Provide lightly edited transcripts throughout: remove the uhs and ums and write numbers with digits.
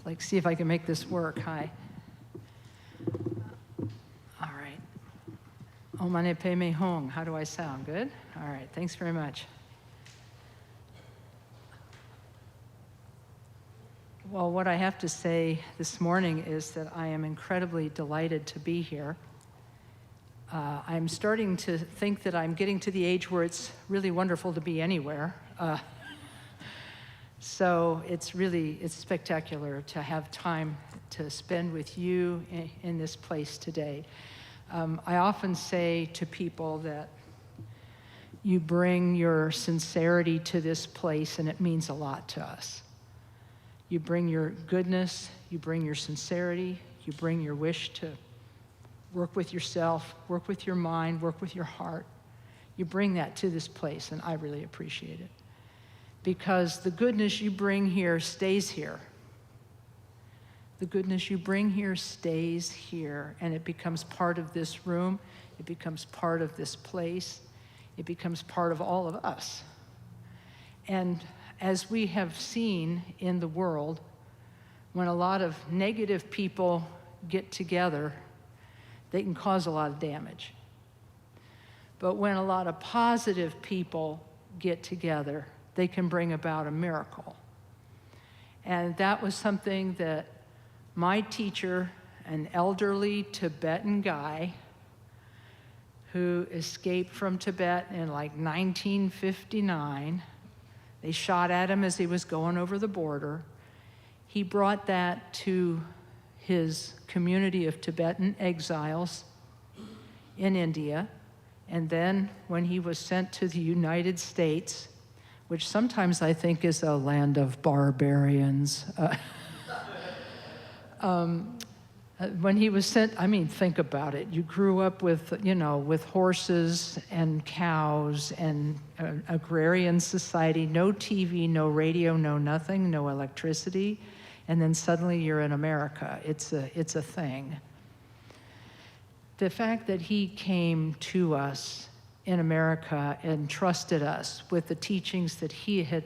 like see if I can make this work. Hi. All right. Omane Peme Hong. How do I sound? Good? All right. Thanks very much. Well, what I have to say this morning is that I am incredibly delighted to be here. I'm starting to think that I'm getting to the age where it's really wonderful to be anywhere. So it's spectacular to have time to spend with you in this place today. I often say to people that you bring your sincerity to this place, and it means a lot to us. You bring your goodness, you bring your sincerity, you bring your wish to work with yourself, work with your mind, work with your heart. You bring that to this place, and I really appreciate it. Because the goodness you bring here stays here. The goodness you bring here stays here, and it becomes part of this room, it becomes part of this place, it becomes part of all of us. And as we have seen in the world, when a lot of negative people get together, they can cause a lot of damage. But when a lot of positive people get together, they can bring about a miracle. And that was something that my teacher, an elderly Tibetan guy who escaped from Tibet in like 1959, they shot at him as he was going over the border. He brought that to his community of Tibetan exiles in India. And then when he was sent to the United States, which sometimes I think is a land of barbarians, when he was sent, I mean, think about it. You grew up with, with horses and cows and agrarian society, no TV, no radio, no nothing, no electricity, and then suddenly you're in America. It's a thing. The fact that he came to us in America and trusted us with the teachings that he had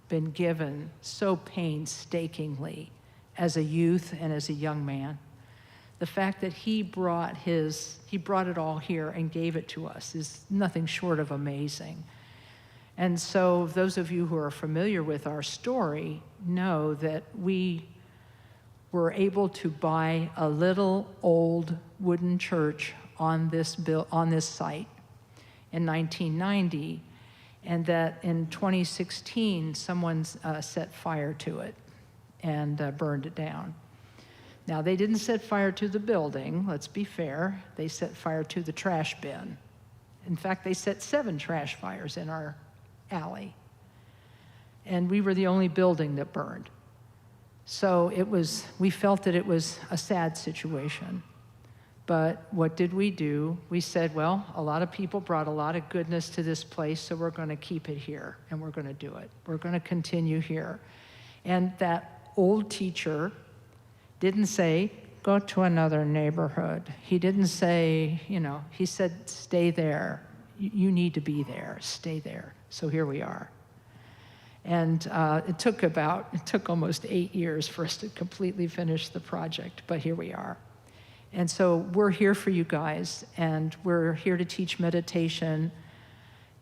been given so painstakingly as a youth and as a young man, the fact that he brought it all here and gave it to us is nothing short of amazing. And so those of you who are familiar with our story know that we were able to buy a little old wooden church on this site in 1990, and that in 2016 someone set fire to it and burned it down. Now, they didn't set fire to the building, let's be fair. They set fire to the trash bin. In fact, they set 7 trash fires in our alley. And we were the only building that burned. So we felt that it was a sad situation. But what did we do? We said, well, a lot of people brought a lot of goodness to this place, so we're going to keep it here, and we're going to do it. We're going to continue here. And that old teacher didn't say, go to another neighborhood. He didn't say, he said, stay there. You need to be there, stay there. So here we are. And it took almost 8 years for us to completely finish the project, but here we are. And so we're here for you guys, and we're here to teach meditation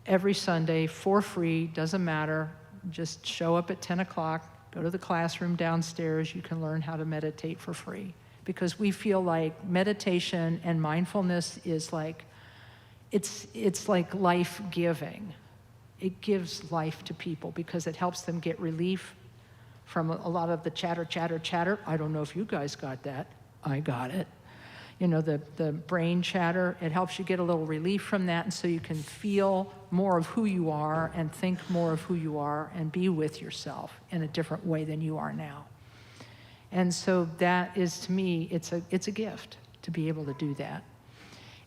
every Sunday for free, doesn't matter. Just show up at 10 o'clock. Go to the classroom downstairs. You can learn how to meditate for free, because we feel like meditation and mindfulness is like, it's like life-giving. It gives life to people because it helps them get relief from a lot of the chatter. I don't know if you guys got that. I got it. The brain chatter, it helps you get a little relief from that, and so you can feel more of who you are and think more of who you are and be with yourself in a different way than you are now. And so that is, to me, it's a gift to be able to do that.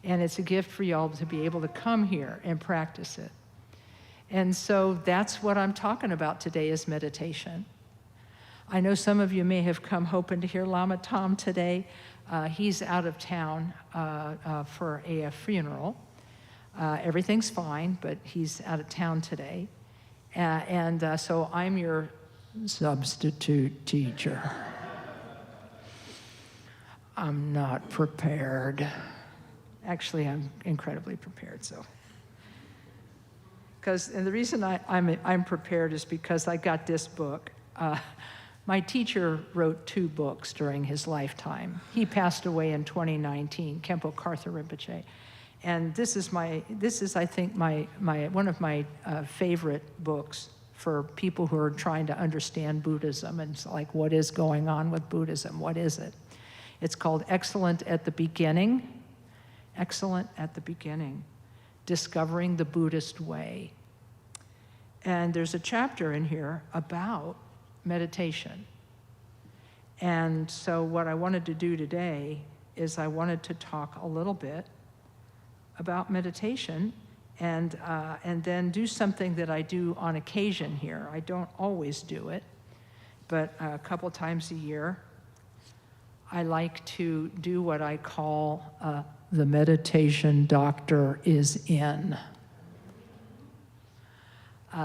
And it's a gift for y'all to be able to come here and practice it. And so that's what I'm talking about today, is meditation. I know some of you may have come hoping to hear Lama Tom today. He's out of town for a funeral. Everything's fine, but he's out of town today. So I'm your substitute teacher. I'm not prepared. Actually, I'm incredibly prepared, so. And the reason I'm prepared is because I got this book. My teacher wrote 2 books during his lifetime. He passed away in 2019, Khenpo Karthar Rinpoche. And this is, I think, one of my favorite books for people who are trying to understand Buddhism. And it's like, what is going on with Buddhism? What is it? It's called Excellent at the Beginning. Excellent at the Beginning. Discovering the Buddhist Way. And there's a chapter in here about meditation. And so what I wanted to do today is I wanted to talk a little bit about meditation and then do something that I do on occasion here. I don't always do it, but a couple times a year, I like to do what I call the meditation doctor is in.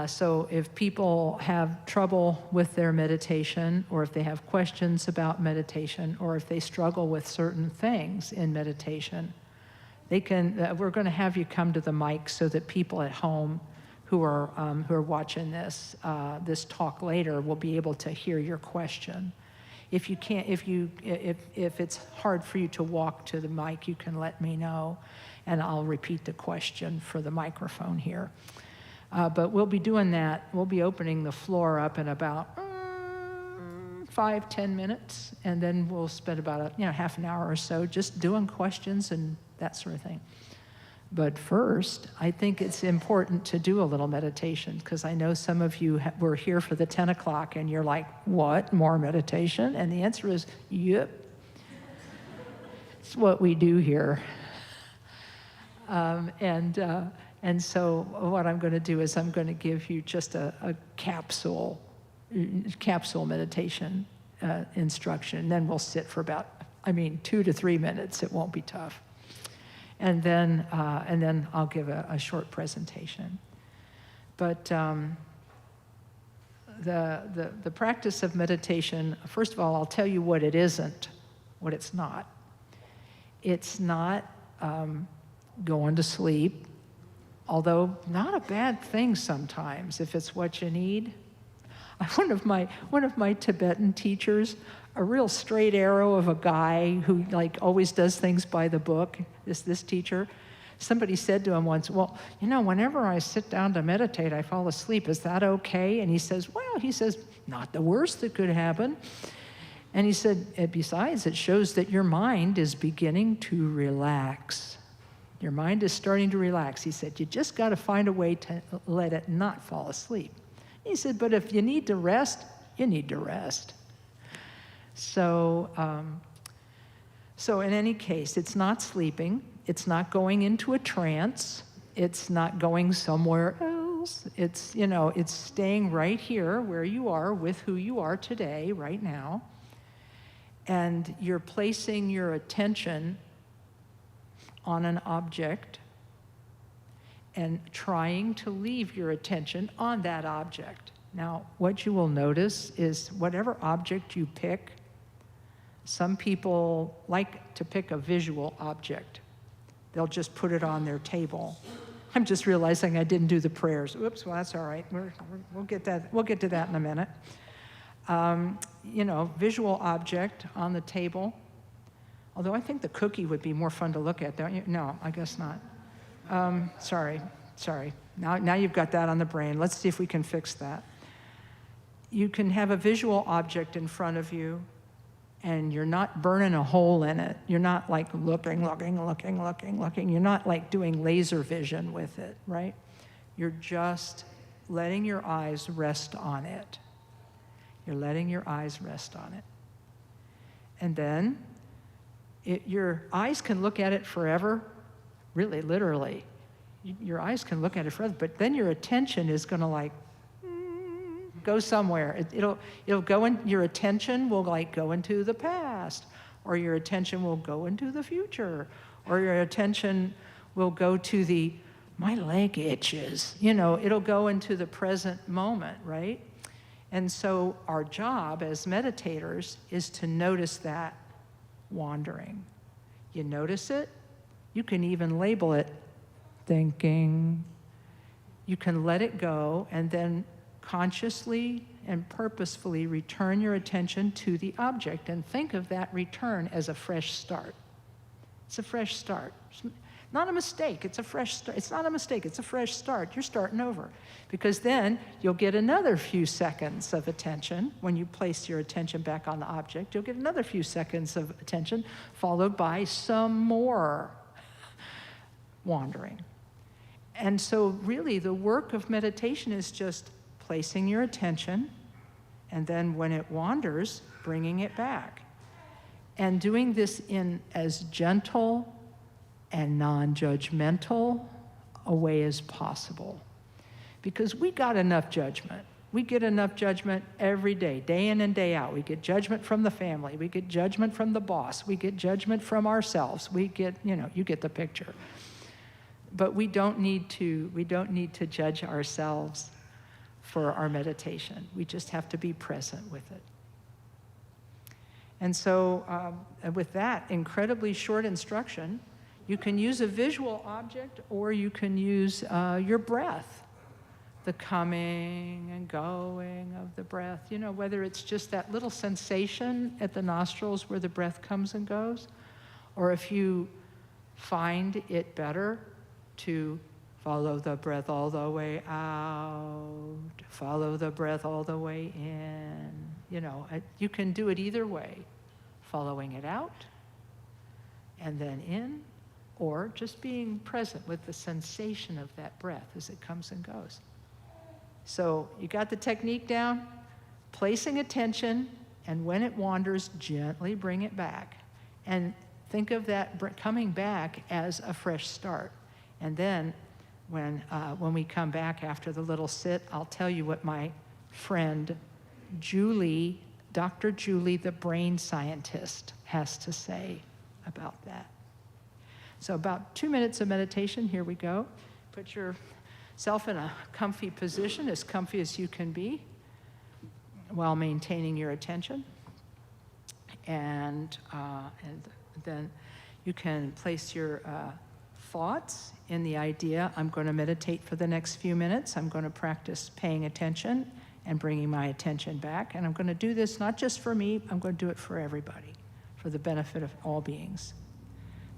So if people have trouble with their meditation, or if they have questions about meditation, or if they struggle with certain things in meditation, they can. We're going to have you come to the mic so that people at home who are watching this talk later will be able to hear your question. If you can't, if it's hard for you to walk to the mic, you can let me know, and I'll repeat the question for the microphone here. But we'll be doing that. We'll be opening the floor up in about 5-10 minutes, and then we'll spend about half an hour or so just doing questions and that sort of thing. But first, I think it's important to do a little meditation, because I know some of you were here for the 10 o'clock and you're like, what, more meditation? And the answer is, yep. It's what we do here. And so what I'm going to do is I'm going to give you just a capsule meditation instruction. And then we'll sit for about, 2 to 3 minutes. It won't be tough. And then I'll give a short presentation. But the practice of meditation, first of all, I'll tell you what it isn't, what it's not. It's not going to sleep, although not a bad thing sometimes if it's what you need. One of my Tibetan teachers, a real straight arrow of a guy who always does things by the book, this teacher, somebody said to him once, well, whenever I sit down to meditate, I fall asleep. Is that okay? And he says, not the worst that could happen. And he said, besides, it shows that your mind is beginning to relax. Your mind is starting to relax. He said, you just got to find a way to let it not fall asleep. He said, but if you need to rest, you need to rest. So in any case, it's not sleeping. It's not going into a trance. It's not going somewhere else. It's staying right here where you are with who you are today, right now. And you're placing your attention on an object and trying to leave your attention on that object. Now, what you will notice is whatever object you pick, some people like to pick a visual object. They'll just put it on their table. I'm just realizing I didn't do the prayers. Oops, well, that's all right. We'll get that. We'll get to that in a minute. Visual object on the table. Although I think the cookie would be more fun to look at, don't you? No, I guess not. Sorry. Now you've got that on the brain. Let's see if we can fix that. You can have a visual object in front of you, and you're not burning a hole in it. You're not looking. You're not doing laser vision with it, right? You're just letting your eyes rest on it. You're letting your eyes rest on it. And then your eyes can look at it forever, really, literally. Your eyes can look at it forever, but then your attention is going to go somewhere. It'll go in. Your attention will go into the past, or your attention will go into the future, or your attention will go to my leg itches. It'll go into the present moment, right? And so our job as meditators is to notice that wandering. You notice it, you can even label it thinking. You can let it go and then consciously and purposefully return your attention to the object and think of that return as a fresh start. It's a fresh start. It's not a mistake, it's a fresh start. It's not a mistake, it's a fresh start. You're starting over. Because then you'll get another few seconds of attention. When you place your attention back on the object, you'll get another few seconds of attention, followed by some more wandering. And so really the work of meditation is just placing your attention, and then when it wanders, bringing it back. And doing this in as gentle and non-judgmental a way as possible. Because we got enough judgment. We get enough judgment every day, day in and day out. We get judgment from the family. We get judgment from the boss. We get judgment from ourselves. We get, you get the picture. But we don't need to judge ourselves for our meditation. We just have to be present with it. And so with that incredibly short instruction, you can use a visual object or you can use your breath, the coming and going of the breath. Whether it's just that little sensation at the nostrils where the breath comes and goes, or if you find it better to follow the breath all the way out, follow the breath all the way in. You can do it either way, following it out and then in, or just being present with the sensation of that breath as it comes and goes. So you got the technique down, placing attention, and when it wanders, gently bring it back. And think of that coming back as a fresh start. And then when we come back after the little sit, I'll tell you what my friend Julie, Dr. Julie, the brain scientist, has to say about that. So about 2 minutes of meditation, here we go. Put yourself in a comfy position, as comfy as you can be, while maintaining your attention. And then you can place your thoughts in the idea, I'm going to meditate for the next few minutes. I'm going to practice paying attention and bringing my attention back. And I'm going to do this not just for me, I'm going to do it for everybody, for the benefit of all beings.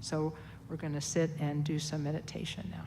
So we're going to sit and do some meditation now.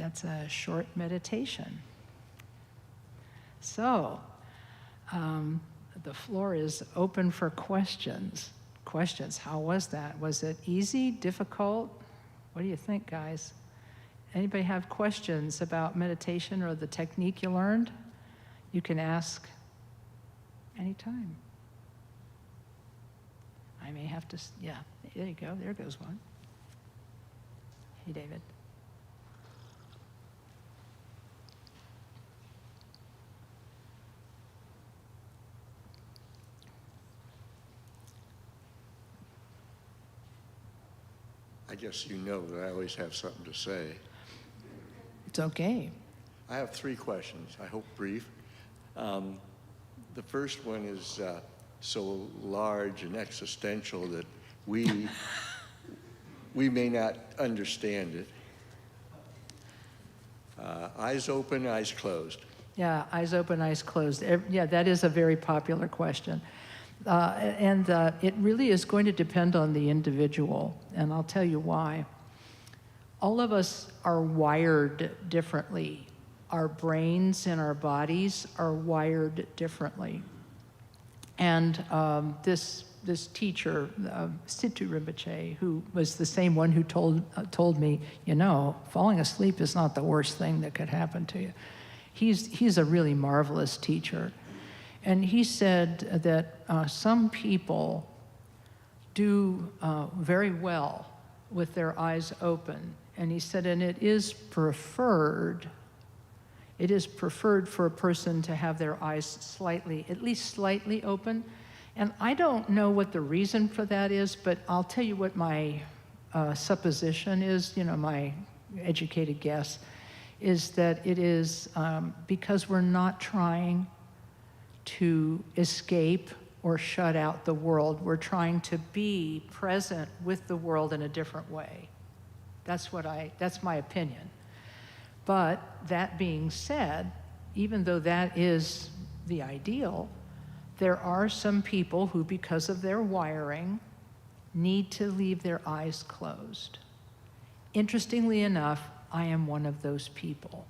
that's a short meditation. So, the floor is open for questions. Questions, how was that? Was it easy, difficult? What do you think, guys? Anybody have questions about meditation or the technique you learned? You can ask anytime. I may have to, yeah, there you go, there goes one. Hey, David. I guess you know that I always have something to say. It's okay. I have 3 questions, I hope brief. The first one is so large and existential that we may not understand it. Eyes open, eyes closed. Yeah, eyes open, eyes closed. Yeah, that is a very popular question. And it really is going to depend on the individual, and I'll tell you why. All of us are wired differently. Our brains and our bodies are wired differently. And this teacher, Situ Rinpoche, who was the same one who told me, you know, falling asleep is not the worst thing that could happen to you. He's a really marvelous teacher. And he said that some people do very well with their eyes open. And he said, and it is preferred for a person to have their eyes at least slightly open. And I don't know what the reason for that is, but I'll tell you what my supposition is, you know, my educated guess, is that it is because we're not trying to escape or shut out the world. We're trying to be present with the world in a different way. That's my opinion. But that being said, even though that is the ideal, there are some people who, because of their wiring, need to leave their eyes closed. Interestingly enough, I am one of those people.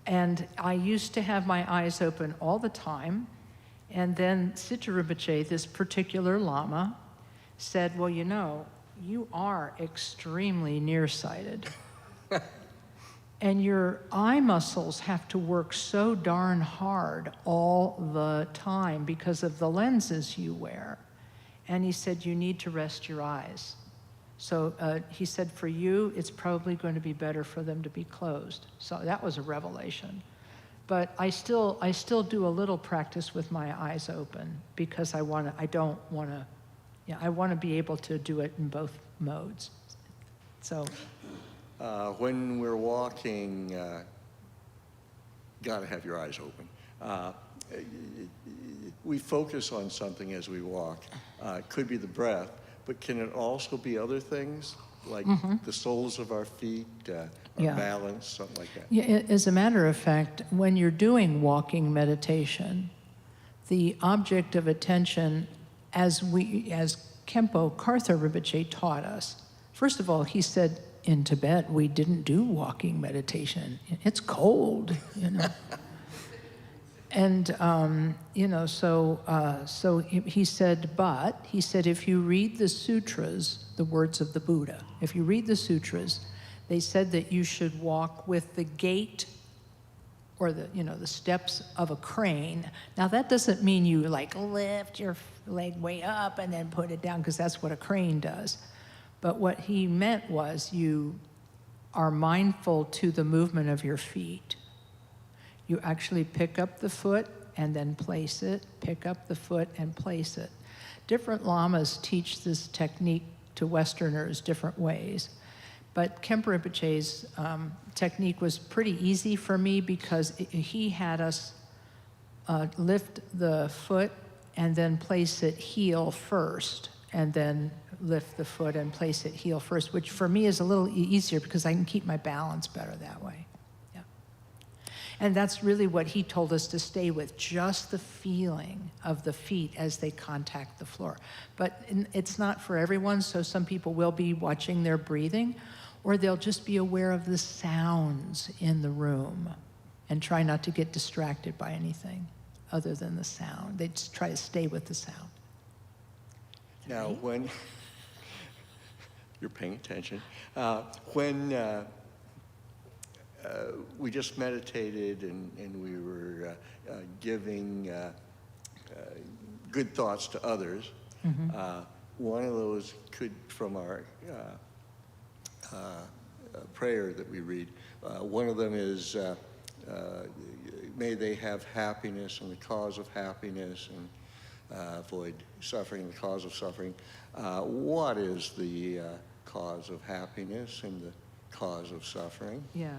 And I used to have my eyes open all the time, and then Situ Rinpoche, this particular Lama, said, well, you know, you are extremely nearsighted. And your eye muscles have to work so darn hard all the time because of the lenses you wear. And he said, you need to rest your eyes. So he said, for you, it's probably going to be better for them to be closed. So that was a revelation. But I still do a little practice with my eyes open because I want to be able to do it in both modes. So. When we're walking, gotta have your eyes open. We focus on something as we walk. It could be the breath, but can it also be other things, like the soles of our feet, our balance, something like that? Yeah, as a matter of fact, when you're doing walking meditation, the object of attention, as Khenpo Karthar Rinpoche taught us, first of all, he said, in Tibet, we didn't do walking meditation. It's cold, you know. And, you know, so he said, if you read the sutras, the words of the Buddha, if you read the sutras, they said that you should walk with the gait or the steps of a crane. Now, that doesn't mean you like lift your leg way up and then put it down, because that's what a crane does. But what he meant was you are mindful to the movement of your feet. You actually pick up the foot and then place it, pick up the foot and place it. Different lamas teach this technique to Westerners different ways. But Khenpo Rinpoche's technique was pretty easy for me because he had us lift the foot and then place it heel first, and then lift the foot and place it heel first, which for me is a little easier because I can keep my balance better that way. Yeah. And that's really what he told us to stay with, just the feeling of the feet as they contact the floor. But it's not for everyone, so some people will be watching their breathing. Or they'll just be aware of the sounds in the room and try not to get distracted by anything other than the sound. They just try to stay with the sound. Now, when you're paying attention, when we just meditated and we were giving good thoughts to others, one of those could, from our prayer that we read, one of them is, may they have happiness and the cause of happiness, and avoid suffering and the cause of suffering. What is the cause of happiness and the cause of suffering? Yeah.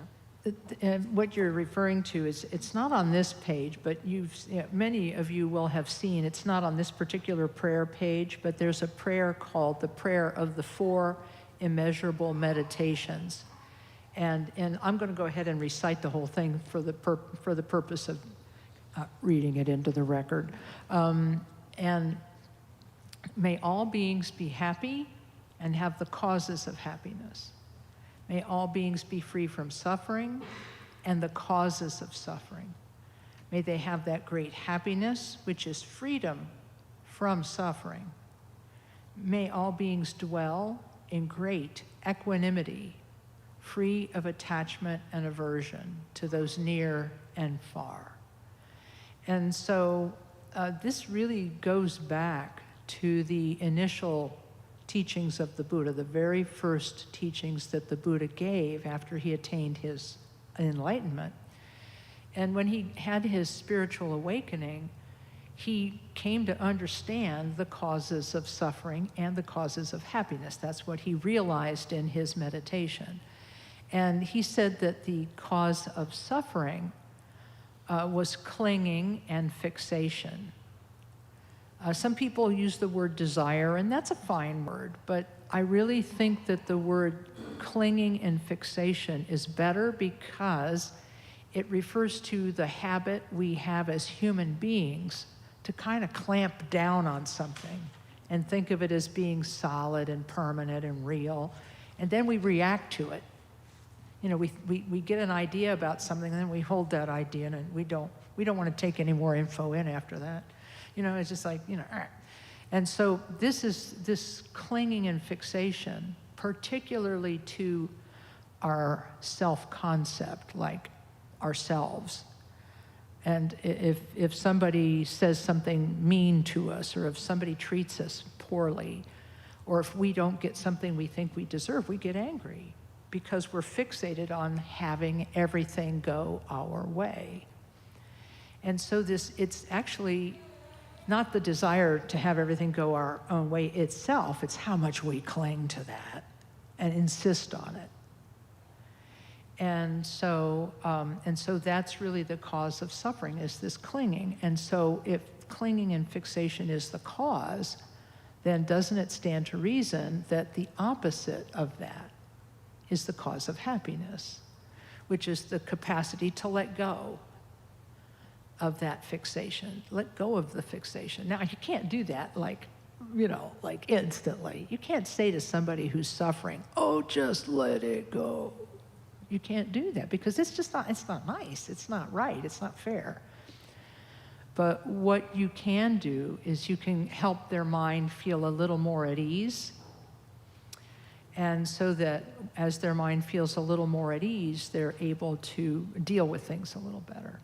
And what you're referring to is, it's not on this page, but many of you will have seen, it's not on this particular prayer page, but there's a prayer called the Prayer of the Four Immeasurable Meditations. And I'm going to go ahead and recite the whole thing for the purpose of reading it into the record. And may all beings be happy and have the causes of happiness. May all beings be free from suffering and the causes of suffering. May they have that great happiness, which is freedom from suffering. May all beings dwell in great equanimity, free of attachment and aversion to those near and far. And so this really goes back to the initial teachings of the Buddha, the very first teachings that the Buddha gave after he attained his enlightenment. And when he had his spiritual awakening, he came to understand the causes of suffering and the causes of happiness. That's what he realized in his meditation. And he said that the cause of suffering was clinging and fixation. Some people use the word desire, and that's a fine word, but I really think that the word clinging and fixation is better because it refers to the habit we have as human beings to kind of clamp down on something and think of it as being solid and permanent and real, and then we react to it. You know, we get an idea about something, and then we hold that idea, and we don't want to take any more info in after that. You know, it's just like, you know, and so this clinging and fixation, particularly to our self-concept, like ourselves. And if somebody says something mean to us, or if somebody treats us poorly, or if we don't get something we think we deserve, we get angry because we're fixated on having everything go our way. And so it's actually not the desire to have everything go our own way itself, it's how much we cling to that and insist on it. And so that's really the cause of suffering, is this clinging. And so if clinging and fixation is the cause, then doesn't it stand to reason that the opposite of that is the cause of happiness, which is the capacity to let go of that fixation. Let go of the fixation. Now, you can't do that like instantly. You can't say to somebody who's suffering, oh, just let it go. You can't do that because it's not nice, it's not right, it's not fair. But what you can do is you can help their mind feel a little more at ease. And so that as their mind feels a little more at ease, they're able to deal with things a little better.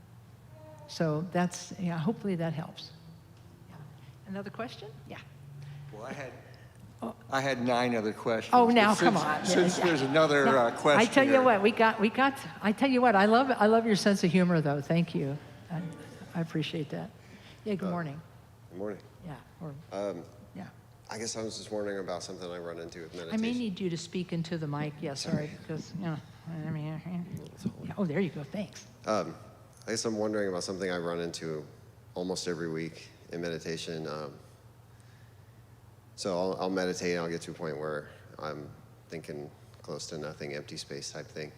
So that's, hopefully that helps. Yeah. Another question? Yeah. Well, I had 9 other questions. Oh, now come on. Since there's another question. I tell you what, I tell you what, I love your sense of humor though. Thank you. I appreciate that. Yeah, good morning. Good morning. Yeah. Yeah. I guess I was just wondering about something I run into with meditation. I may need you to speak into the mic. Yeah, sorry, because, oh, there you go. Thanks. I guess I'm wondering about something I run into almost every week in meditation. So I'll meditate and I'll get to a point where I'm thinking close to nothing, empty space type thing.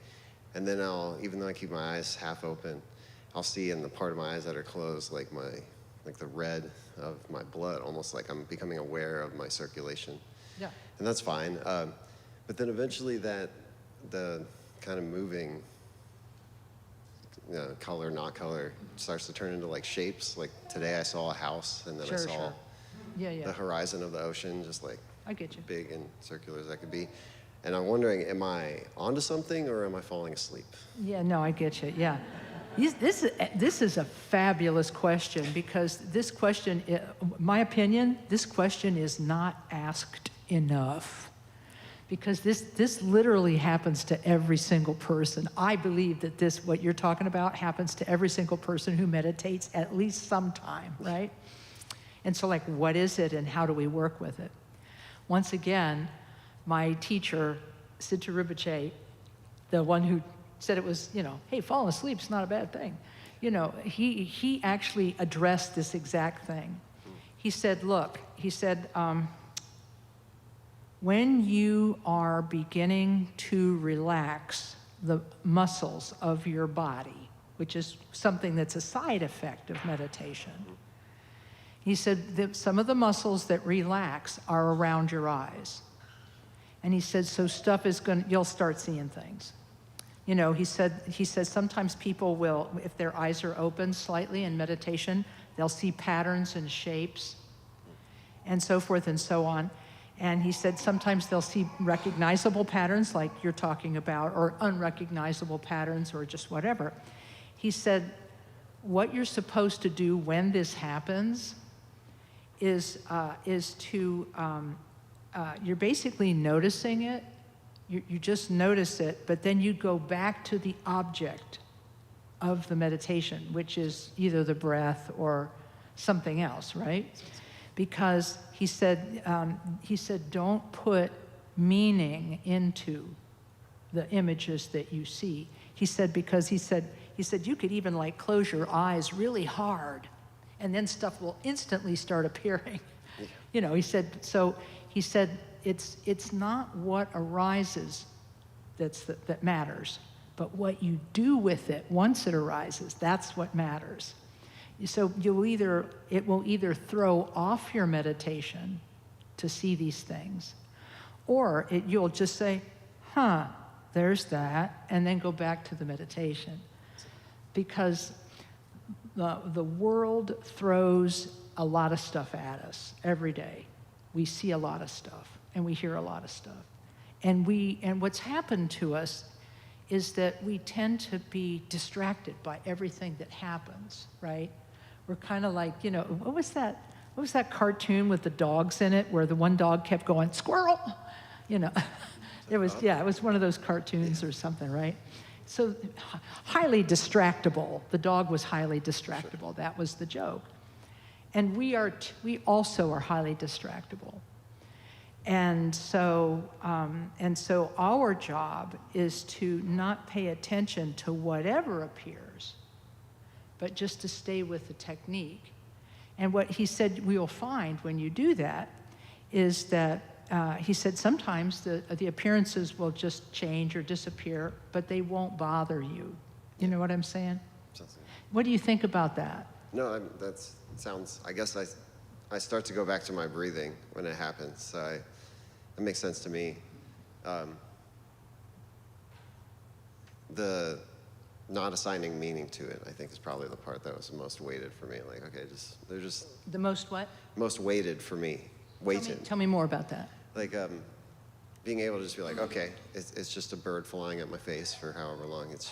And then even though I keep my eyes half open, I'll see in the part of my eyes that are closed, like the red of my blood, almost like I'm becoming aware of my circulation. Yeah. And that's fine. But then eventually that the kind of moving, color, not color, starts to turn into like shapes. Like today I saw a house, and then I saw the horizon of the ocean, just like I get you. big and circular as that could be. And I'm wondering, am I onto something or am I falling asleep? Yeah, no, I get you. Yeah. This is a fabulous question, because this question, my opinion, this question is not asked enough, because this literally happens to every single person. I believe that what you're talking about happens to every single person who meditates at least sometime, right? And so, like, what is it and how do we work with it? Once again, my teacher, Siddha Rinpoche, the one who said it was, hey, falling asleep's not a bad thing. He actually addressed this exact thing. He said, look, when you are beginning to relax the muscles of your body, which is something that's a side effect of meditation, he said that some of the muscles that relax are around your eyes. And he said, so you'll start seeing things. He said sometimes people will, if their eyes are open slightly in meditation, they'll see patterns and shapes and so forth and so on. And he said sometimes they'll see recognizable patterns like you're talking about, or unrecognizable patterns, or just whatever. He said, what you're supposed to do when this happens is you're basically noticing it. You just notice it, but then you go back to the object of the meditation, which is either the breath or something else, right? Because he said, don't put meaning into the images that you see. He said, because he said you could even like close your eyes really hard, and then stuff will instantly start appearing. He said, it's not what arises that matters, but what you do with it once it arises, that's what matters. So it will either throw off your meditation to see these things, or you'll just say, there's that, and then go back to the meditation. Because the world throws a lot of stuff at us every day. We see a lot of stuff, and we hear a lot of stuff. And what's happened to us is that we tend to be distracted by everything that happens, right? We're kind of like, what was that cartoon with the dogs in it where the one dog kept going, squirrel? It was one of those cartoons or something, right? So highly distractible. The dog was highly distractible. That was the joke. And we also are highly distractible. And so our job is to not pay attention to whatever appears, but just to stay with the technique. And what he said we'll find when you do that is that he said sometimes the appearances will just change or disappear, but they won't bother you. You know what I'm saying? What do you think about that? No, I guess I start to go back to my breathing when it happens. So it makes sense to me. The not assigning meaning to it, I think, is probably the part that was the most weighted for me. Like, okay, they're just... The most what? Most weighted for me. Weighted. Tell me more about that. Like, being able to just be like, okay, it's just a bird flying at my face for however long. It's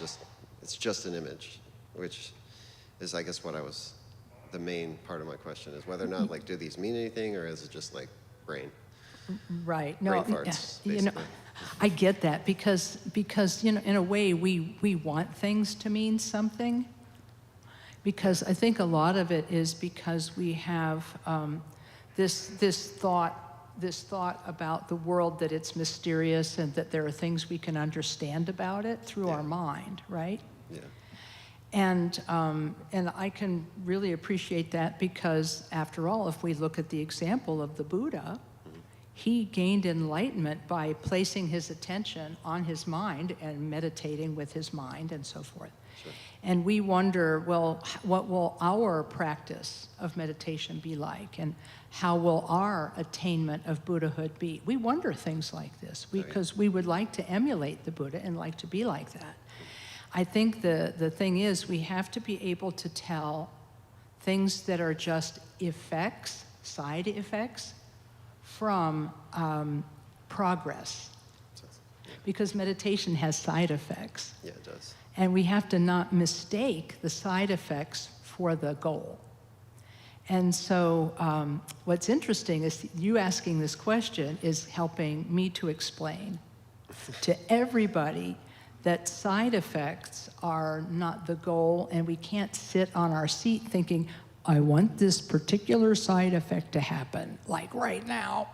just an image, which is, I guess, the main part of my question is whether or not, like, do these mean anything, or is it just like brain? Right. Brain farts, basically. I get that because in a way we want things to mean something, because I think a lot of it is because we have this thought about the world, that it's mysterious and that there are things we can understand about it through our mind, right? Yeah. And I can really appreciate that, because after all, if we look at the example of the Buddha, he gained enlightenment by placing his attention on his mind and meditating with his mind and so forth. Sure. And we wonder, well, what will our practice of meditation be like? And how will our attainment of Buddhahood be? We wonder things like this because we would like to emulate the Buddha and like to be like that. I think the thing is we have to be able to tell things that are just effects, side effects, from progress. Because meditation has side effects. Yeah, it does. And we have to not mistake the side effects for the goal. And so what's interesting is you asking this question is helping me to explain to everybody that side effects are not the goal, and we can't sit on our seat thinking, I want this particular side effect to happen, like right now.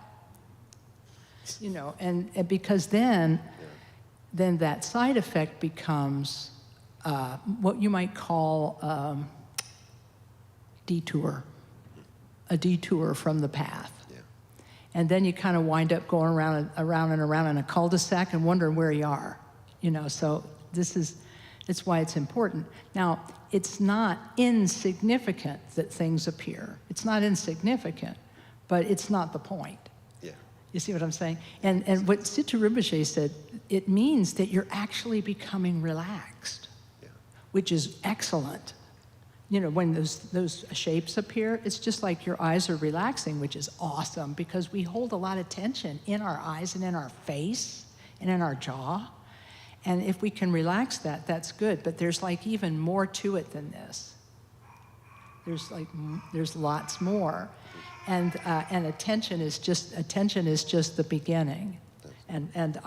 You know, and because then that side effect becomes what you might call a detour from the path. Yeah. And then you kind of wind up going around and around in a cul-de-sac and wondering where you are. You know, so it's why it's important. Now, it's not insignificant that things appear. It's not insignificant, but it's not the point. Yeah. You see what I'm saying? And what Situ Rinpoche said, it means that you're actually becoming relaxed, which is excellent. You know, when those shapes appear, it's just like your eyes are relaxing, which is awesome because we hold a lot of tension in our eyes and in our face and in our jaw. And if we can relax that, that's good. But there's like even more to it than this. There's lots more. And attention is just the beginning. And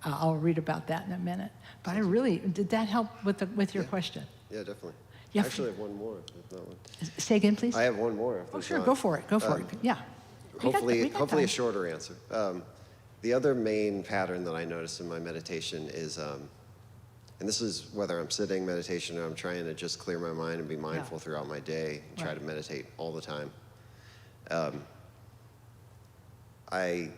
I'll read about that in a minute. But did that help with your question? Yeah, definitely. Yeah. I actually have one more. If that one. Say again, please. I have one more. If Oh, there's sure. not. Go for it. Yeah. Hopefully time. a shorter answer. The other main pattern that I notice in my meditation is, and this is whether I'm sitting meditation or I'm trying to just clear my mind and be mindful throughout my day, and try to meditate all the time. I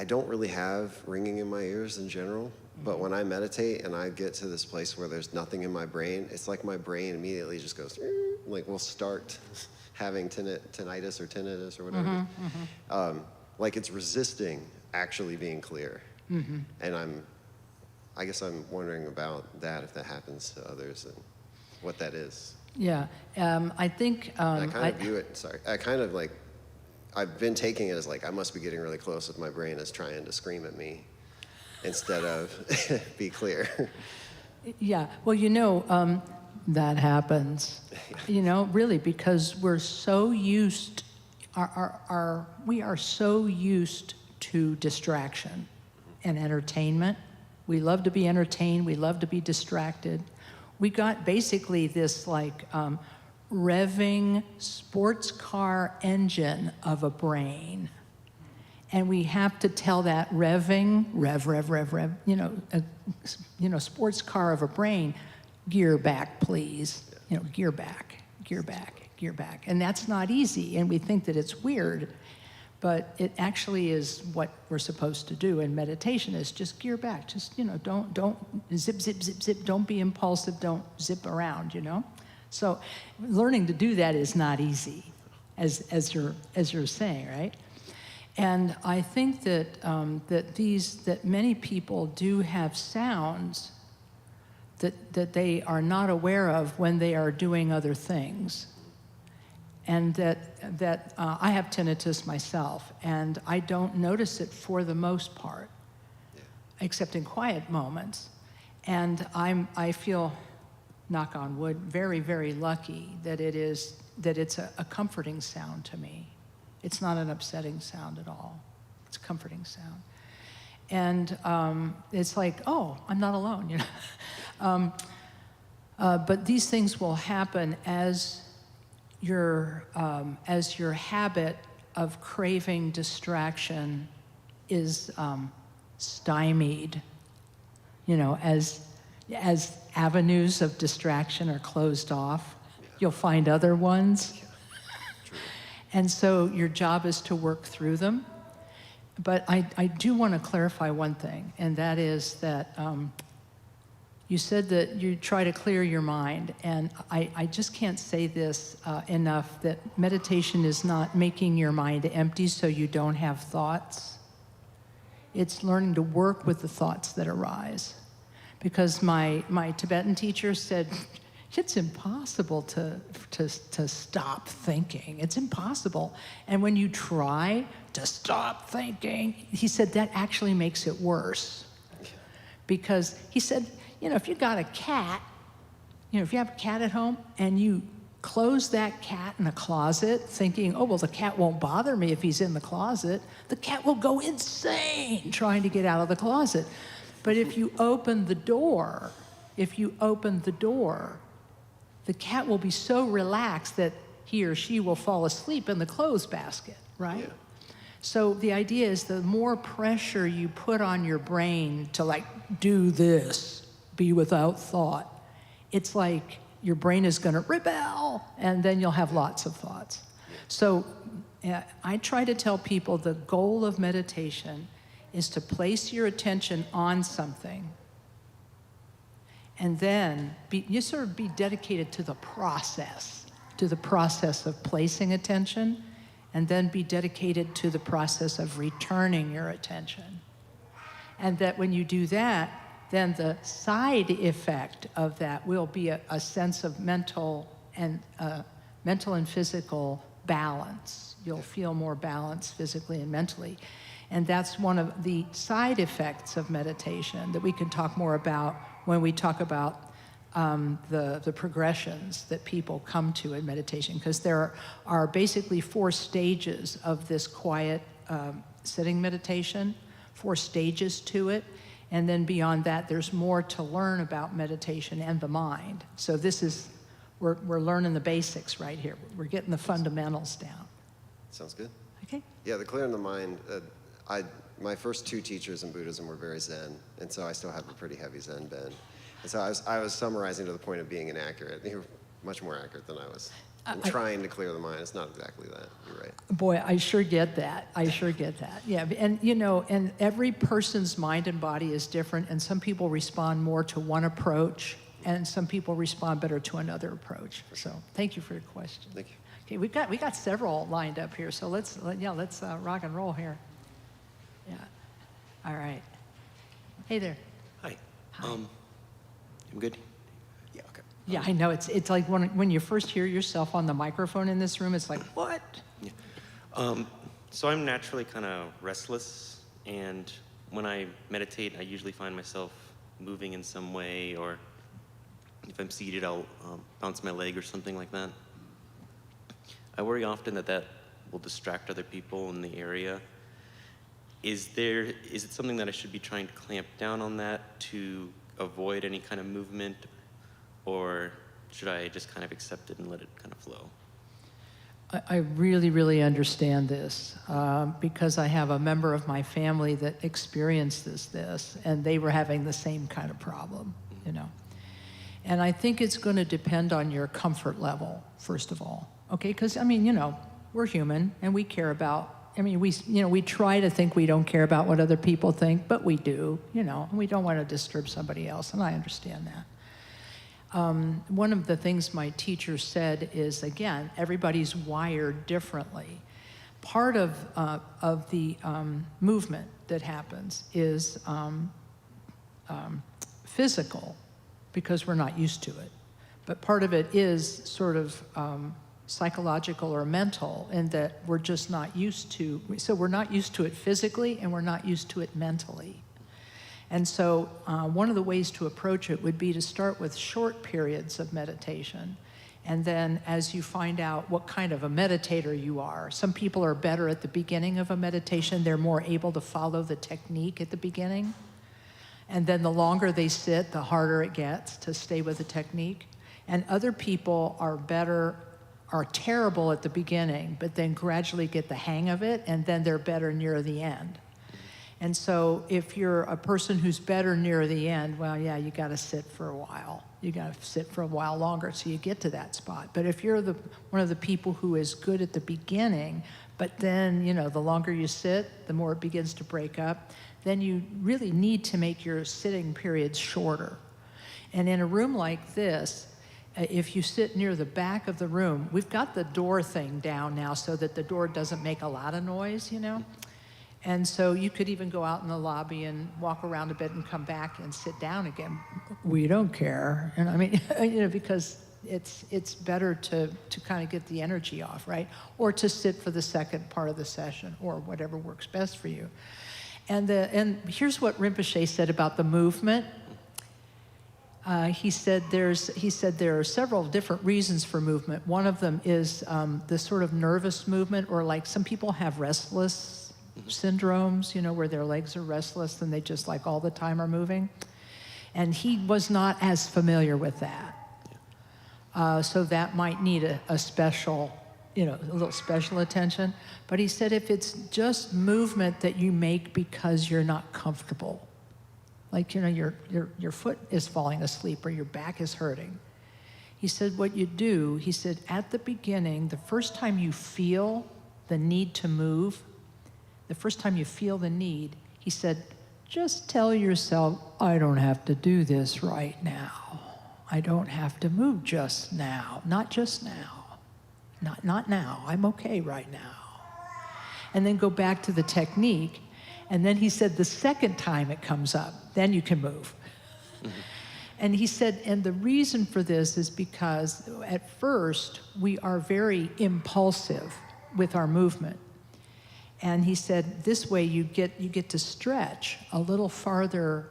don't really have ringing in my ears in general, but when I meditate and I get to this place where there's nothing in my brain, it's like my brain immediately just goes, like we'll start having tinnitus or tinnitus or whatever. Like it's resisting actually being clear. And I guess I'm wondering about that, if that happens to others and what that is. Yeah. I think... I kind of view it, I kind of like, I've been taking it as like, I must be getting really close with my brain is trying to scream at me instead of be clear. Yeah, well, you know, that happens, you know, really, because we're so used, we are so used to distraction and entertainment. We love to be entertained, we love to be distracted. We got basically this like revving sports car engine of a brain. And we have to tell that revving, rev, you know, sports car of a brain, gear back, please. You know, gear back. And that's not easy, and we think that it's weird, but it actually is what we're supposed to do in meditation is just gear back. Just, you know, don't zip, don't be impulsive, don't zip around, you know? So learning to do that is not easy, as you're saying, right? And I think that that many people do have sounds that they are not aware of when they are doing other things, and that I have tinnitus myself, and I don't notice it for the most part, except in quiet moments, and I feel, knock on wood, very, very lucky that it's a comforting sound to me. It's not an upsetting sound at all. It's a comforting sound. And it's like, oh, I'm not alone, you know. But these things will happen as your habit of craving distraction is stymied, you know, as avenues of distraction are closed off, you'll find other ones. And so your job is to work through them. But I do want to clarify one thing, and that is that You said that you try to clear your mind, and I just can't say this enough, that meditation is not making your mind empty so you don't have thoughts. It's learning to work with the thoughts that arise. Because my Tibetan teacher said, it's impossible to stop thinking. It's impossible. And when you try to stop thinking, he said that actually makes it worse. Because he said, if you got a cat, if you have a cat at home and you close that cat in a closet thinking, oh, well, the cat won't bother me if he's in the closet, the cat will go insane trying to get out of the closet. But if you open the door, the cat will be so relaxed that he or she will fall asleep in the clothes basket, right? Yeah. So the idea is the more pressure you put on your brain to do this, be without thought, it's like your brain is going to rebel, and then you'll have lots of thoughts. So I try to tell people the goal of meditation is to place your attention on something, and then you sort of be dedicated to the process of placing attention, and then be dedicated to the process of returning your attention. And that when you do that, then the side effect of that will be a sense of mental and physical balance. You'll feel more balanced physically and mentally. And that's one of the side effects of meditation that we can talk more about when we talk about the progressions that people come to in meditation, because there are basically 4 stages of this quiet sitting meditation, 4 stages to it. And then beyond that, there's more to learn about meditation and the mind. So we're learning the basics right here. We're getting the fundamentals down. Sounds good. Okay? Yeah, the clearing the mind, my first 2 teachers in Buddhism were very Zen, and so I still have a pretty heavy Zen bend. And so I was summarizing to the point of being inaccurate. You were much more accurate than I was. I'm trying to clear the mind. It's not exactly that. You're right. Boy, I sure get that. Yeah, and and every person's mind and body is different, and some people respond more to one approach, and some people respond better to another approach. So thank you for your question. Thank you. Okay, we got several lined up here, so let's rock and roll here. Yeah. All right. Hey there. Hi. I'm good? Yeah, okay. Yeah, I know. It's like when you first hear yourself on the microphone in this room, it's like, what? Yeah. So I'm naturally kind of restless, and when I meditate, I usually find myself moving in some way, or if I'm seated, I'll bounce my leg or something like that. I worry often that will distract other people in the area. Is it something that I should be trying to clamp down on that to avoid any kind of movement, or should I just kind of accept it and let it kind of flow? I really, really understand this because I have a member of my family that experienced this, and they were having the same kind of problem, And I think it's going to depend on your comfort level, first of all, okay? Because, we're human, and we care about, we try to think we don't care about what other people think, but we do, and we don't want to disturb somebody else, and I understand that. One of the things my teacher said is, again, everybody's wired differently. Part of the movement that happens is physical, because we're not used to it. But part of it is sort of psychological or mental, in that we're just not used to. So we're not used to it physically, and we're not used to it mentally. And so one of the ways to approach it would be to start with short periods of meditation. And then as you find out what kind of a meditator you are, some people are better at the beginning of a meditation. They're more able to follow the technique at the beginning. And then the longer they sit, the harder it gets to stay with the technique. And other people are terrible at the beginning, but then gradually get the hang of it, and then they're better near the end. And so if you're a person who's better near the end, well, yeah, you got to sit for a while. You got to sit for a while longer so you get to that spot. But if you're one of the people who is good at the beginning, but then, the longer you sit, the more it begins to break up, then you really need to make your sitting periods shorter. And in a room like this, if you sit near the back of the room, we've got the door thing down now so that the door doesn't make a lot of noise, you know? And so you could even go out in the lobby and walk around a bit and come back and sit down again. We don't care. And I mean, you know, because it's better to kind of get the energy off, right? Or to sit for the second part of the session or whatever works best for you. And here's what Rinpoche said about the movement. He said there are several different reasons for movement. One of them is the sort of nervous movement, or like some people have restless syndromes, you know, where their legs are restless and they just like all the time are moving. And he was not as familiar with that. So that might need a special, you know, a little special attention. But he said if it's just movement that you make because you're not comfortable, like, you know, your foot is falling asleep or your back is hurting. He said what you do, he said at the beginning, the first time you feel the need to move, the first time you feel the need, he said, just tell yourself, I don't have to do this right now. I don't have to move just now, not just now, not now, I'm okay right now. And then go back to the technique. And then he said the second time it comes up, then you can move. Mm-hmm. And he said, and the reason for this is because at first we are very impulsive with our movement. And he said this way you get to stretch a little farther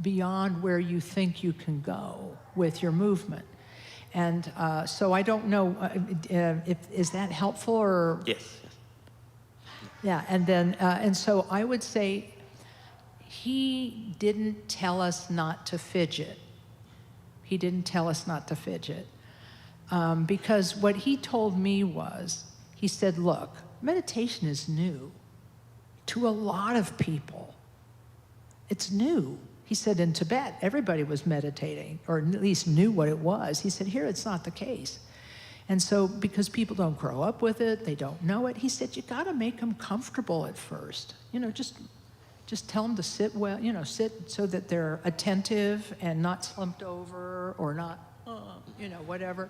beyond where you think you can go with your movement. And so I don't know, is that helpful or? Yes. Yeah, and then, and so I would say he didn't tell us not to fidget. He didn't tell us not to fidget. Because what he told me was, he said, look, meditation is new to a lot of people. It's new. He said in Tibet, everybody was meditating, or at least knew what it was. He said, here it's not the case. And so, because people don't grow up with it, they don't know it, he said, you gotta make them comfortable at first. You know, just tell them to sit well, you know, sit so that they're attentive and not slumped over or not, you know, whatever.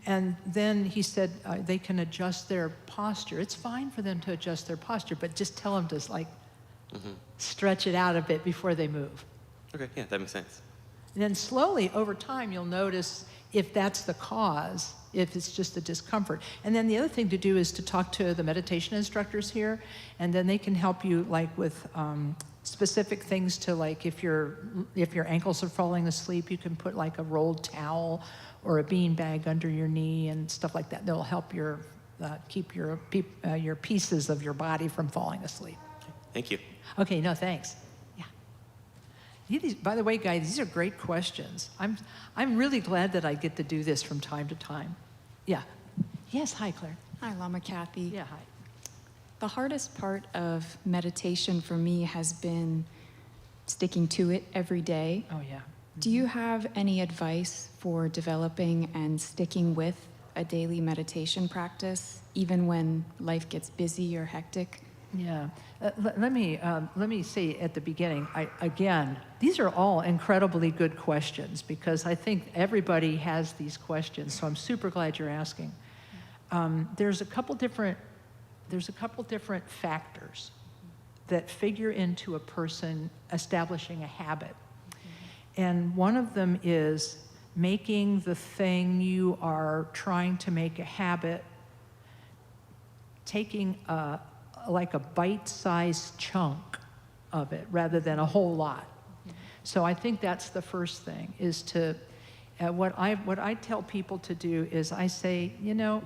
And then he said they can adjust their posture. It's fine for them to adjust their posture, but just tell them to like stretch it out a bit before they move. Okay, yeah, that makes sense. And then slowly, over time, you'll notice if that's the cause, if it's just the discomfort. And then the other thing to do is to talk to the meditation instructors here, and then they can help you like with specific things to like if your ankles are falling asleep, you can put like a rolled towel or a bean bag under your knee and stuff like that. They'll help keep your pieces of your body from falling asleep. Thank you. Okay, no, thanks. By the way, guys, these are great questions. I'm really glad that I get to do this from time to time. Yeah. Yes, hi, Claire. Hi, Lama Kathy. Yeah, hi. The hardest part of meditation for me has been sticking to it every day. Oh, yeah. Do you have any advice for developing and sticking with a daily meditation practice, even when life gets busy or hectic? Yeah. Let me say at the beginning, again, these are all incredibly good questions because I think everybody has these questions, so I'm super glad you're asking. There's a couple different factors that figure into a person establishing a habit. And one of them is making the thing you are trying to make a habit, taking like a bite-sized chunk of it rather than a whole lot. So I think that's the first thing, is to, what I tell people to do is I say, you know,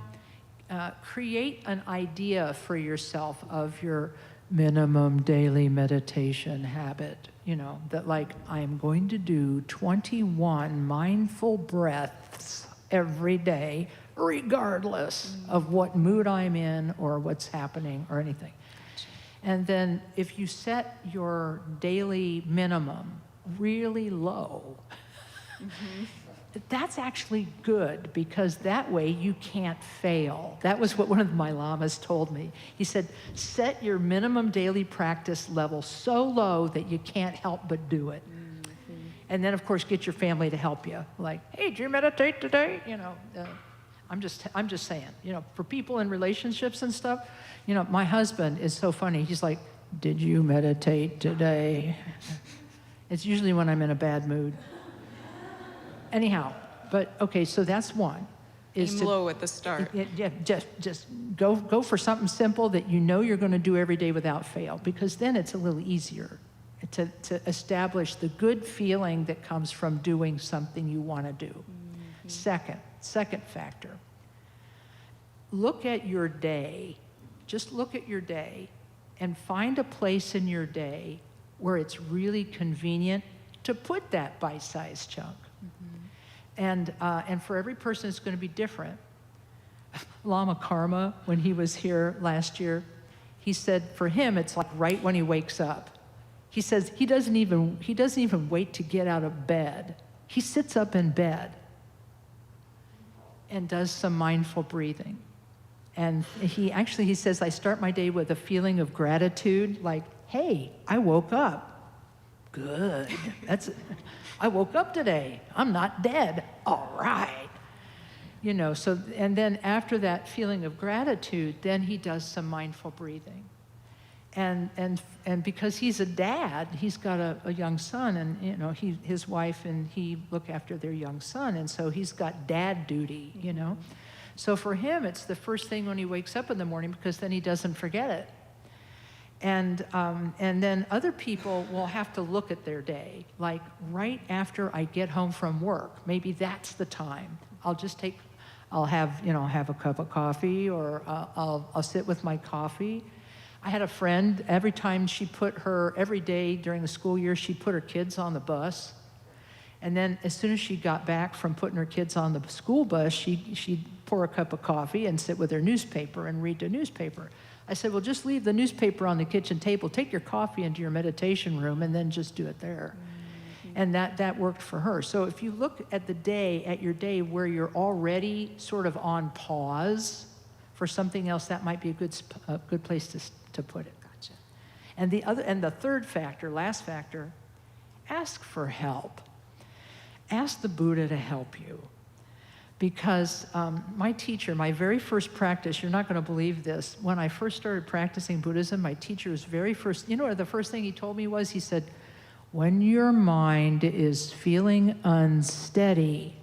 create an idea for yourself of your minimum daily meditation habit, you know, that like I am going to do 21 mindful breaths every day, regardless of what mood I'm in or what's happening or anything. And then if you set your daily minimum really low, that's actually good because that way you can't fail. That was what one of my lamas told me. He said, set your minimum daily practice level so low that you can't help but do it. And then, of course, get your family to help you. Like, hey, did you meditate today? I'm just saying, for people in relationships and stuff, my husband is so funny. He's like, did you meditate today? It's usually when I'm in a bad mood. Anyhow, but okay, so that's one. Aim low at the start. Yeah, just go for something simple that you're going to do every day without fail, because then it's a little easier to establish the good feeling that comes from doing something you want to do. Mm-hmm. Second factor, look at your day. Just look at your day and find a place in your day where it's really convenient to put that bite-sized chunk. Mm-hmm. And for every person, it's going to be different. Lama Karma, when he was here last year, he said for him, it's like right when he wakes up. He says he doesn't even wait to get out of bed. He sits up in bed and does some mindful breathing. And he says, I start my day with a feeling of gratitude, like, hey, I woke up. Good. I woke up today. I'm not dead. All right. And then after that feeling of gratitude, then he does some mindful breathing. And because he's a dad, he's got a young son, and his wife and he look after their young son, and so he's got dad duty, So for him, it's the first thing when he wakes up in the morning, because then he doesn't forget it. And then other people will have to look at their day, like right after I get home from work. Maybe that's the time. I'll have a cup of coffee, or I'll sit with my coffee. I had a friend, every day during the school year, she put her kids on the bus. And then as soon as she got back from putting her kids on the school bus, she'd pour a cup of coffee and sit with her newspaper and read the newspaper. I said, well, just leave the newspaper on the kitchen table, take your coffee into your meditation room, and then just do it there. Mm-hmm. And that worked for her. So if you look at your day where you're already sort of on pause for something else, that might be a good place to put it. Gotcha. And the third factor, last factor, ask for help. Ask the Buddha to help you. Because my teacher, my very first practice, you're not going to believe this, when I first started practicing Buddhism, my teacher's the first thing he told me was, he said, when your mind is feeling unsteady.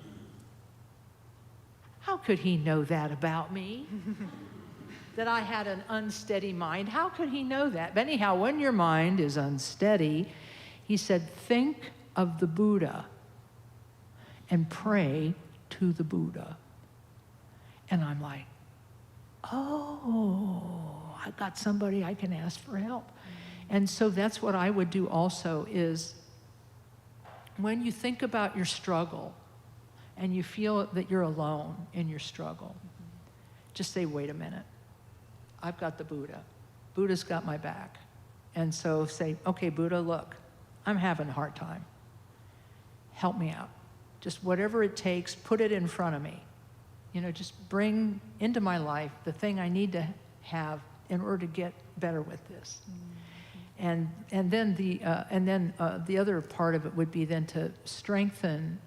How could he know that about me? That I had an unsteady mind? How could he know that? But anyhow, when your mind is unsteady, he said, think of the Buddha and pray to the Buddha. And I'm like, oh, I got somebody I can ask for help. Mm-hmm. And so that's what I would do also, is when you think about your struggle and you feel that you're alone in your struggle, just say, wait a minute, I've got the Buddha. Buddha's got my back. And so say, okay, Buddha, look, I'm having a hard time. Help me out. Just whatever it takes, put it in front of me. Just bring into my life the thing I need to have in order to get better with this. Mm-hmm. And then the other part of it would be then to strengthen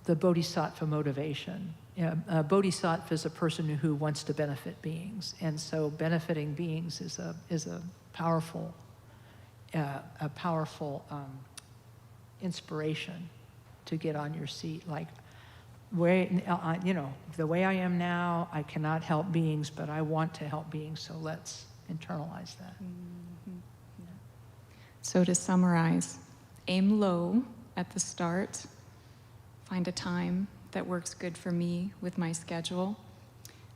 the bodhisattva motivation. A bodhisattva is a person who wants to benefit beings, and so benefiting beings is a powerful inspiration to get on your seat. Like, the way I am now, I cannot help beings, but I want to help beings, so let's internalize that. Mm-hmm. Yeah. So to summarize, aim low at the start, find a time that works good for me with my schedule,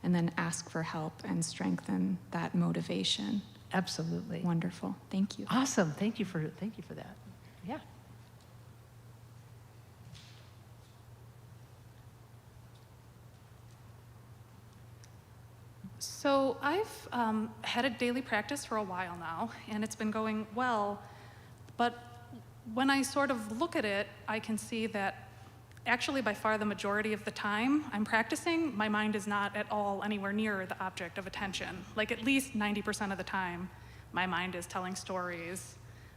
and then ask for help and strengthen that motivation. Absolutely. Wonderful. Thank you. Awesome. Thank you for that. Yeah. So I've had a daily practice for a while now, and it's been going well, but when I sort of look at it, I can see that actually by far the majority of the time I'm practicing, my mind is not at all anywhere near the object of attention. Like at least 90% of the time, my mind is telling stories,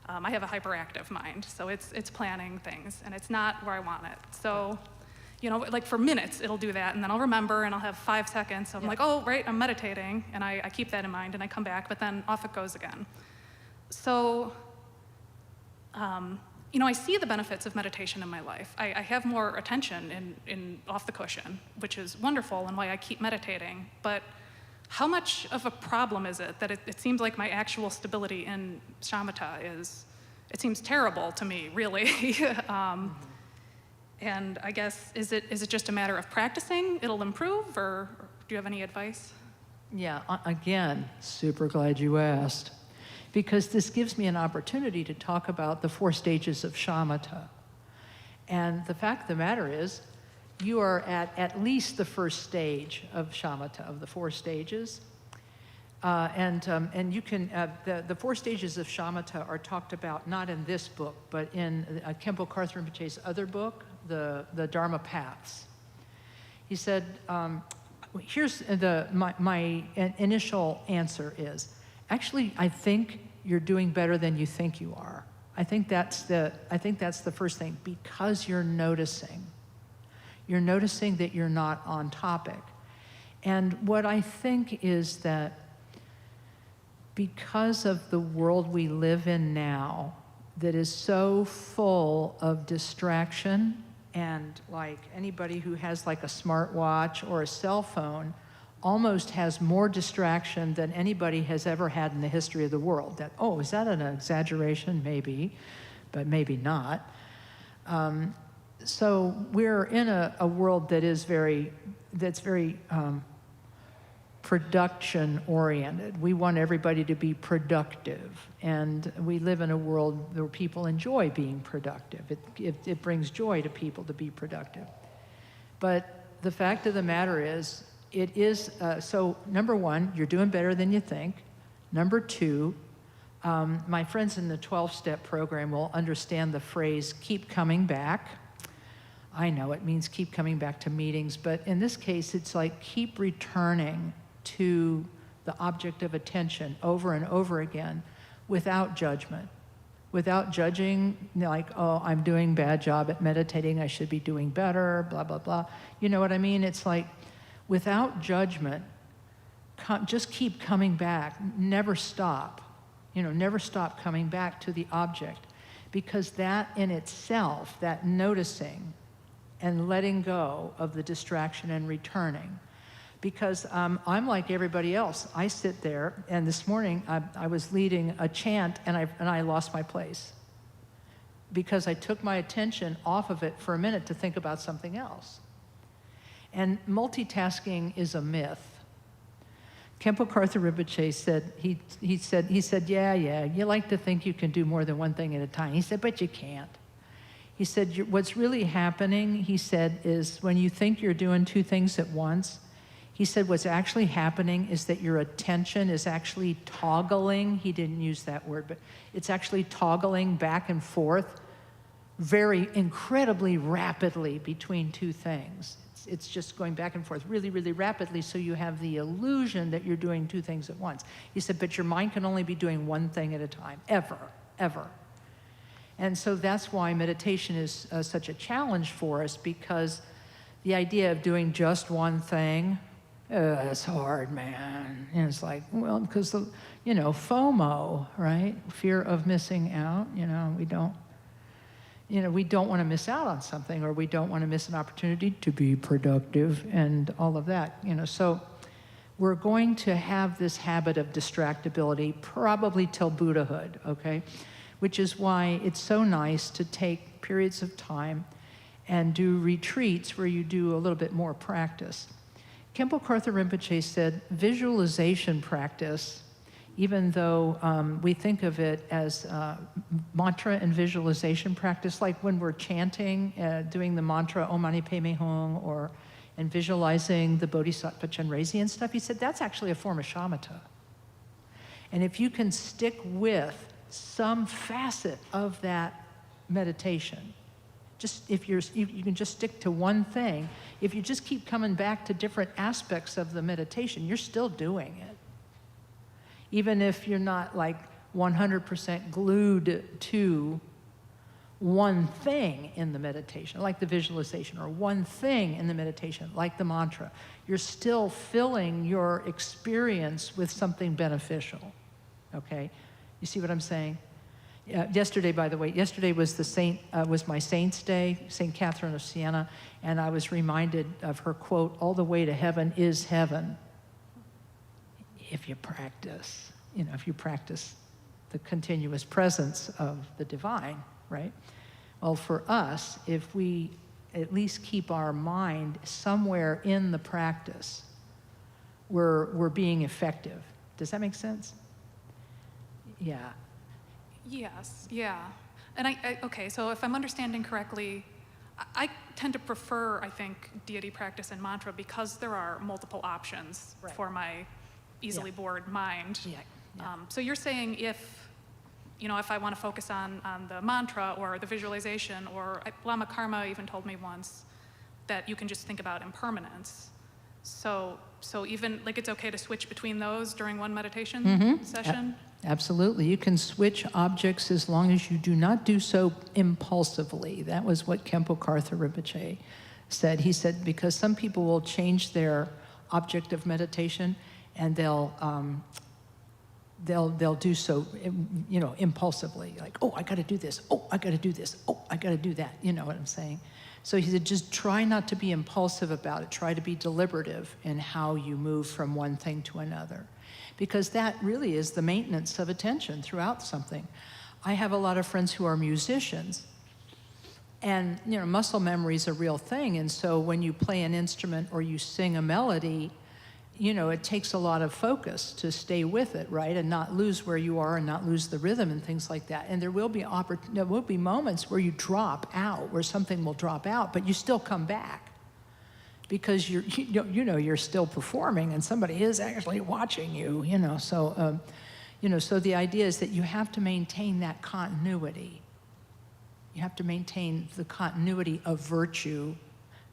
I have a hyperactive mind, so it's planning things, and it's not where I want it. So, you know, like for minutes, it'll do that, and then I'll remember, and I'll have 5 seconds. So I'm like, oh, right, I'm meditating, and I keep that in mind, and I come back, but then off it goes again. So, you know, I see the benefits of meditation in my life. I have more attention in off the cushion, which is wonderful, and why I keep meditating. But how much of a problem is it that it seems like my actual stability in shamatha it seems terrible to me, really. And I guess, is it just a matter of practicing? It'll improve, or do you have any advice? Yeah, again, super glad you asked, because this gives me an opportunity to talk about the 4 stages of shamatha. And the fact of the matter is, you are at least the first stage of shamatha, of the 4 stages. And you can, the 4 stages of shamatha are talked about not in this book, but in Khenpo Karthar Rinpoche's other book, the Dharma Paths. He said, here's my initial answer is, actually, I think you're doing better than you think you are. I think that's the first thing, because you're noticing. You're noticing that you're not on topic. And what I think is that because of the world we live in now, that is so full of distraction, and like anybody who has like a smartwatch or a cell phone almost has more distraction than anybody has ever had in the history of the world. That, oh, is that an exaggeration? Maybe, but maybe not. So we're in a world that is very production-oriented. We want everybody to be productive, and we live in a world where people enjoy being productive. It brings joy to people to be productive. But the fact of the matter is, so number 1, you're doing better than you think. Number 2, my friends in the 12-step program will understand the phrase, keep coming back. I know it means keep coming back to meetings, but in this case, it's like keep returning to the object of attention over and over again without judgment, without judging, like, oh, I'm doing a bad job at meditating, I should be doing better, blah, blah, blah. You know what I mean? It's like, without judgment, just keep coming back, never stop. Never stop coming back to the object, because that in itself, that noticing and letting go of the distraction and returning. Because I'm like everybody else. I sit there, and this morning I was leading a chant, and I lost my place because I took my attention off of it for a minute to think about something else. And multitasking is a myth. Khenpo Karthar Rinpoche said, he said, yeah, you like to think you can do more than one thing at a time. He said, but you can't. He said, what's really happening, he said, is when you think you're doing 2 things at once, he said what's actually happening is that your attention is actually toggling, he didn't use that word, but it's actually toggling back and forth very incredibly rapidly between 2 things. It's just going back and forth really, really rapidly, so you have the illusion that you're doing 2 things at once. He said, but your mind can only be doing 1 thing at a time, ever. And so that's why meditation is such a challenge for us, because the idea of doing just 1 thing, it's hard, man. And it's like, well, because FOMO, right? Fear of missing out. We don't want to miss out on something, or we don't want to miss an opportunity to be productive and all of that. So we're going to have this habit of distractibility probably till Buddhahood, okay? Which is why it's so nice to take periods of time and do retreats where you do a little bit more practice. Khenpo Karthar Rinpoche said visualization practice, even though we think of it as mantra and visualization practice, like when we're chanting, doing the mantra Om Mani Padme Hum, and visualizing the Bodhisattva Chenrezi and stuff, he said that's actually a form of shamatha. And if you can stick with some facet of that meditation, just if you can just stick to 1 thing, if you just keep coming back to different aspects of the meditation, you're still doing it. Even if you're not like 100% glued to one thing in the meditation, like the visualization, or one thing in the meditation, like the mantra. You're still filling your experience with something beneficial, okay? You see what I'm saying? Yesterday, by the way, yesterday was was my Saint's Day, St. Catherine of Siena, and I was reminded of her quote, "All the way to heaven is heaven," if you practice, if you practice the continuous presence of the divine, right? Well, for us, if we at least keep our mind somewhere in the practice, we're being effective. Does that make sense? Yeah. Yes, yeah. And okay, so if I'm understanding correctly, I tend to prefer, I think, deity practice and mantra because there are multiple options Right. for my easily bored mind. Yeah. So you're saying if I want to focus on the mantra or the visualization, or Lama Karma even told me once that you can just think about impermanence. So even, like, it's okay to switch between those during one meditation session? Absolutely. You can switch objects as long as you do not do so impulsively. That was what Khenpo Karthar Rinpoche said. He said, because some people will change their object of meditation and they'll do so, impulsively, like, oh, I got to do this. Oh, I got to do this. Oh, I got to do that. You know what I'm saying? So he said, just try not to be impulsive about it. Try to be deliberative in how you move from one thing to another, because that really is the maintenance of attention throughout something. I have a lot of friends who are musicians, and muscle memory is a real thing. And so when you play an instrument or you sing a melody, it takes a lot of focus to stay with it, right? And not lose where you are and not lose the rhythm and things like that. And there will be moments where you drop out, where something will drop out, but you still come back because you're still performing and somebody is actually watching you, So, so the idea is that you have to maintain that continuity. You have to maintain the continuity of virtue,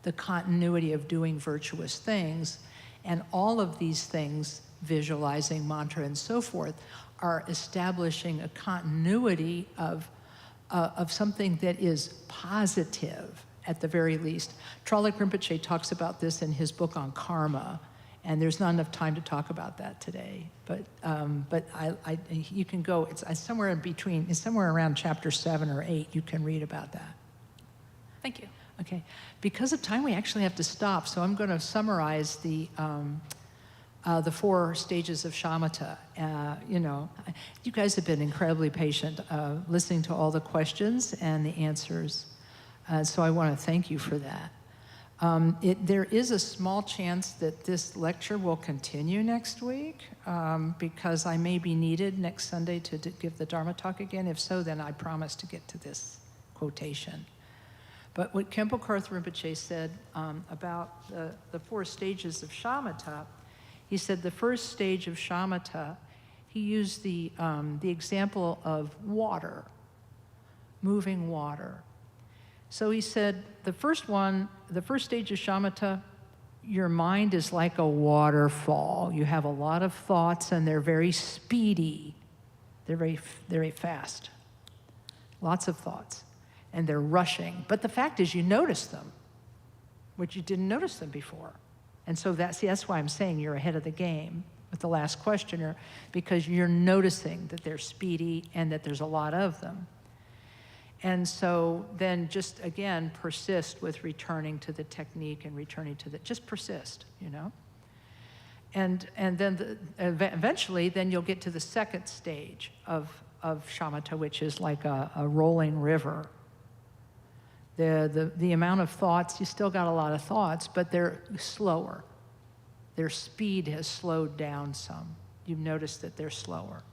the continuity of doing virtuous things. And all of these things, visualizing, mantra, and so forth, are establishing a continuity of something that is positive, at the very least. Tralek Rinpoche talks about this in his book on karma, and there's not enough time to talk about that today. But you can go, it's somewhere in between, it's somewhere around chapter 7 or 8, you can read about that. Thank you. Okay, because of time, we actually have to stop, so I'm going to summarize the 4 stages of shamatha. You guys have been incredibly patient listening to all the questions and the answers, so I want to thank you for that. There is a small chance that this lecture will continue next week because I may be needed next Sunday to give the Dharma talk again. If so, then I promise to get to this quotation. But what Khenpo Karthar Rinpoche said about the 4 stages of shamatha, he said the first stage of shamatha, he used the example of water, moving water. So he said the first stage of shamatha, your mind is like a waterfall. You have a lot of thoughts and they're very speedy. They're very, very fast. Lots of thoughts. And they're rushing. But the fact is you notice them, which you didn't notice them before. And so that's why I'm saying you're ahead of the game with the last questioner, because you're noticing that they're speedy and that there's a lot of them. And so then just, again, persist with returning to the technique and just persist, And then eventually, then you'll get to the second stage of shamatha, which is like a rolling river. The amount of thoughts, you still got a lot of thoughts, but they're slower. Their speed has slowed down some. You've noticed that they're slower.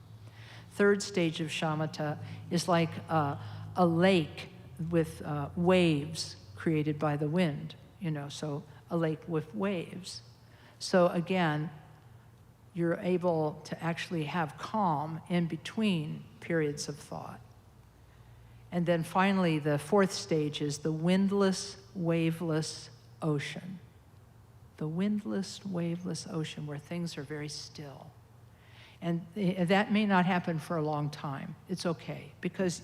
Third stage of shamatha is like a lake with waves created by the wind, so a lake with waves. So again, you're able to actually have calm in between periods of thought. And then finally, the 4th stage is the windless, waveless ocean. The windless, waveless ocean where things are very still. And that may not happen for a long time. It's okay, because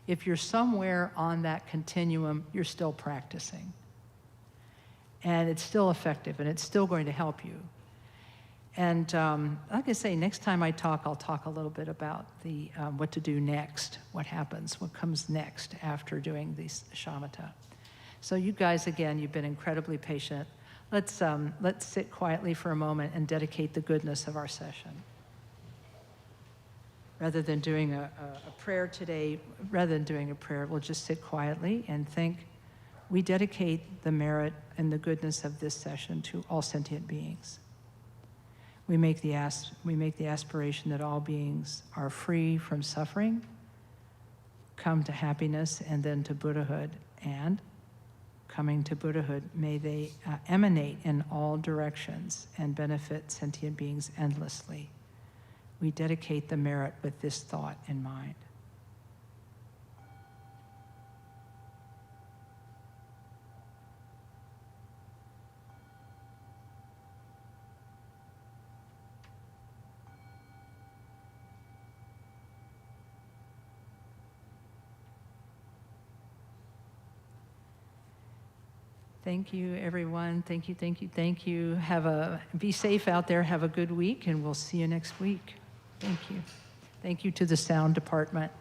if you're somewhere on that continuum, you're still practicing. And it's still effective, and it's still going to help you. And like I say, next time I talk, I'll talk a little bit about the what to do next, what happens, what comes next after doing these shamatha. So you guys, again, you've been incredibly patient. Let's sit quietly for a moment and dedicate the goodness of our session. Rather than doing a prayer today, we'll just sit quietly and think. We dedicate the merit and the goodness of this session to all sentient beings. We make the aspiration that all beings are free from suffering, come to happiness, and then to Buddhahood. And coming to Buddhahood, may they emanate in all directions and benefit sentient beings endlessly. We dedicate the merit with this thought in mind. Thank you, everyone. Thank you, thank you, thank you. Be safe out there. Have a good week, and we'll see you next week. Thank you. Thank you to the sound department.